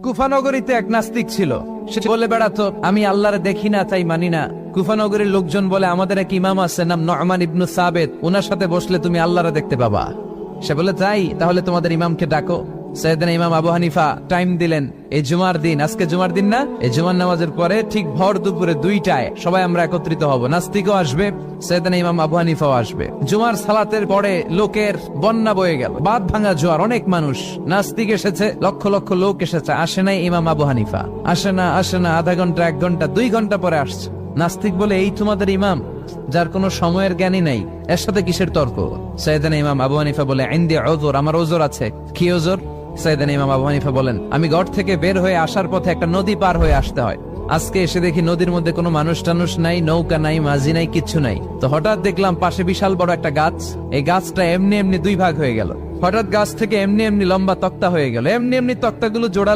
কুফানগরীতে এক নাস্তিক ছিল। সে বলে বেড়াতো, আমি আল্লাহরে দেখি না তাই মানি না। কুফানগরীর লোকজন বলে, আমাদের এক ইমাম আছে নাম নু'মান ইবনু সাবেত, ওনার সাথে বসলে তুমি আল্লাহরে দেখতে পাবা। সে বলে, তাই তাহলে তোমাদের ইমামকে ডাকো। সাইয়েদনা ইমাম আবু হানিফা টাইম দিলেন, এই জুমার দিন, আজকে জুমার দিন না, এই জুমার নামাজের পরে ঠিক ভর দুপুরে 2টায় সবাই আমরা একত্রিত হব। নাস্তিকও আসবে, সাইয়েদনা ইমাম আবু হানিফাও আসবে। জুমার সালাতের পরে লোকের বন্যা বয়ে গেল, বাঁধ ভাঙা জোয়ার, অনেক মানুষ। নাস্তিক এসেছে, লক্ষ লক্ষ লোক এসেছে, আসে নাই ইমাম আবু হানিফা। আসে না আধা ঘন্টা, 1 ঘন্টা, 2 ঘন্টা পরে আসছে। নাস্তিক বলে, এই তোমাদের ইমাম যার কোনো সময়ের জ্ঞানই নাই, এর সাথে কিসের তর্ক? সাইয়েদনা ইমাম আবু হানিফা বলে, ইনদি উযর, আমার ওজর আছে। কি ওজর? সাইয়েদনা ইমাম আবু হানিফা বলেন, আমি ঘর থেকে বের হয়ে আসার পথে একটা নদী পার হয়ে আসতে হয়। আজকে এসে দেখি নদীর মধ্যে কোনো মানুষ টানুষ নাই, নৌকা নাই, মাঝি নাই, কিচ্ছু নাই। তো হঠাৎ দেখলাম পাশে বিশাল বড় একটা গাছ। এই গাছটা এমনি এমনি 2 ভাগ হয়ে গেল। হঠাৎ গাছ থেকে এমনি এমনি লম্বা তক্তা হয়ে গেল। এমনি এমনি তক্তাগুলো জোড়ালে